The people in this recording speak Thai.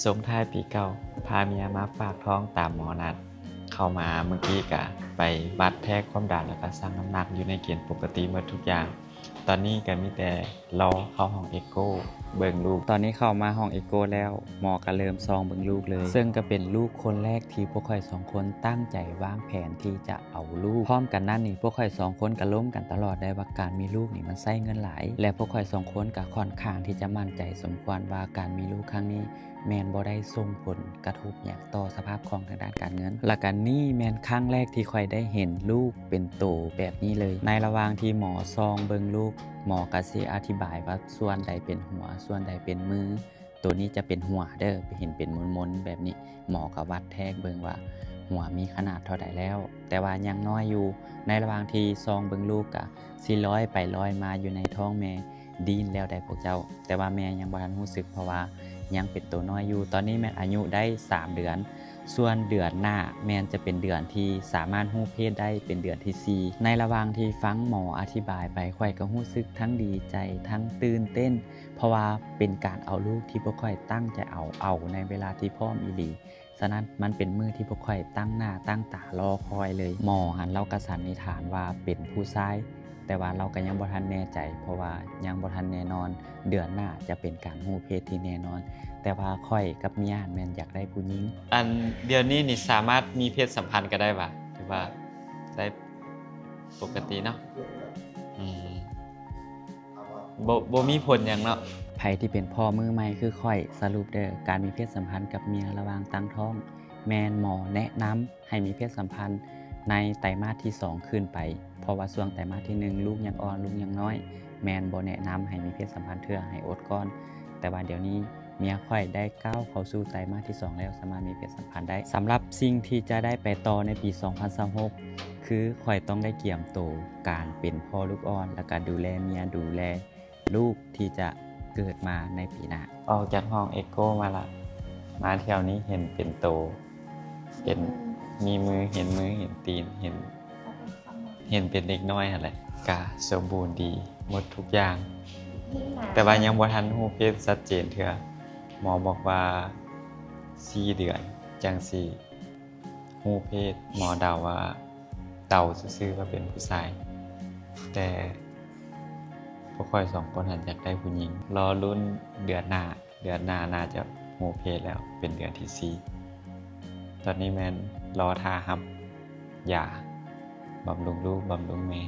ส่งท้ายปีเก่าพาเมียมาฝากท้องตามหมอนัดเข้ามาเมื่อกี้กะไปวัดแทกความดันแล้วก็ชั่งน้ำหนักอยู่ในเกณฑ์ปกติหมดทุกอย่าง ตอนนี้ก็มีแต่รอเข้าห้องเอ็กโกเบิ่งลูกตอนนี้เข้ามาห้องเอ็กโกแล้วหมอก็เริ่มซองเบิ่งลูกเลยซึ่งก็เป็นลูกคนแรกที่พวกข่อย2คนตั้งใจวางแผนที่จะเอาลูกพร้อมกันนั้นนี่พวกข่อย2คนก็ล้มกันตลอดได้ว่าการมีลูกนี่มันใช้เงินหลายและพวกข่อย2คนก็ค่อนข้างที่จะมั่นใจสมควรว่าการมีลูกครั้งนี้แมนบ่ได้ส่งผลกระทบอย่างต่อสภาพคล่องทางด้านการเงินและกันนี่แมนครั้งแรกที่ข่อยได้เห็นลูกเป็นโตแบบนี้เลยในระหว่างที่หมอซองเบิ่งลูกหมอก็สิอธิบายว่าส่วนใดเป็นหัวส่วนใดเป็นมือตัวนี้จะเป็นหัวเด้อไปเห็นเป็นมนๆแบบนี้หมอก็วัดแทกเบิ่งว่าหัวมีขนาดเท่าใดแล้วแต่ว่ายังน้อยอยู่ในระหว่างที่ซองเบิ่งลูกก็สิลอยไปลอยมาอยู่ในท้องแม่ดีนแล้วได้พวกเจ้าแต่ว่าแม่ยังบ่ทันรู้สึกเพราะว่ายังเป็นตัวน้อยอยู่ตอนนี้แม่อายุได้3เดือนส่วนเดือนหน้าแม่จะเป็นเดือนที่สามารถรู้เพศได้เป็นเดือนที่4ในระหว่างที่ฟังหมออธิบายไปข่อยก็รู้สึกทั้งดีใจทั้งตื่นเต้นเพราะว่าเป็นการเอาลูกที่พวกข่อยตั้งใจเอาในเวลาที่พร้อมอีหลีฉะนั้นมันเป็นมื้อที่พวกข่อยตั้งหน้าตั้งตารอคอยเลยหมอหันเราก็สันนิษฐานว่าเป็นผู้ชายแต่ว่าเราก็ยังบ่ทันแน่ใจเพราะว่ายังบ่ทันแน่นอนเดือนหน้าจะเป็นการรู้เพศที่แน่นอนแต่ว่าข่อยกับเมียแม่นอยากได้ผู้หญิงอันเดี๋ยวนี้นี่สามารถมีเพศสัมพันธ์กันได้ป่ะหรือว่าได้ปกติเนาะบ่มีผลหยังเนาะไผที่เป็นพ่อมือใหม่คือข่อยสรุปเด้อการมีเพศสัมพันธ์กับเมียระหว่างตั้งท้องแม่นหมอแนะนำให้มีเพศสัมพันธ์ในไตรมาสที่2ขึ้นไปเพราะว่าช่วงไตรมาสที่1ลูกยังอ่อนลูกยังน้อยแม่นบ่แนะนำให้มีเพศสัมพันธ์เทื่อให้อดก่อนแต่ว่าเดี๋ยวนี้เมียข่อยได้ก้าวเข้าสู่ไตรมาสที่2แล้วสามารถมีเพศสัมพันธ์ได้สำหรับสิ่งที่จะได้ไปต่อในปี2026คือข่อยต้องได้เกี่ยมโตการเป็นพ่อลูกอ่อนและก็ดูแลเมียดูแลลูกที่จะเกิดมาในปีหน้าออกจากห้องเอ็กโกมาละมาเที่ยวนี้เห็นเป็นโตเป็นมีมือเห็นตีนเห็นเป็นเด็กน้อยอะไรก็สมบูรณ์ดีหมดทุกอย่างแต่ว่ายังบ่ทันรู้เพศชัดเจนเทื่อหมอบอกว่า4เดือนจังสิรู้เพศหมอเดาว่าเดาซื่อๆว่าเป็นผู้ชายแต่พวกข่อย2คนหันอยากได้ผู้หญิงรอลุ้นเดือนหน้าน่าจะรู้เพศแล้วเป็นเดือนที่4ตอนนี้แม่นรอท่ารับยาบำรุงลูกบำรุงแม่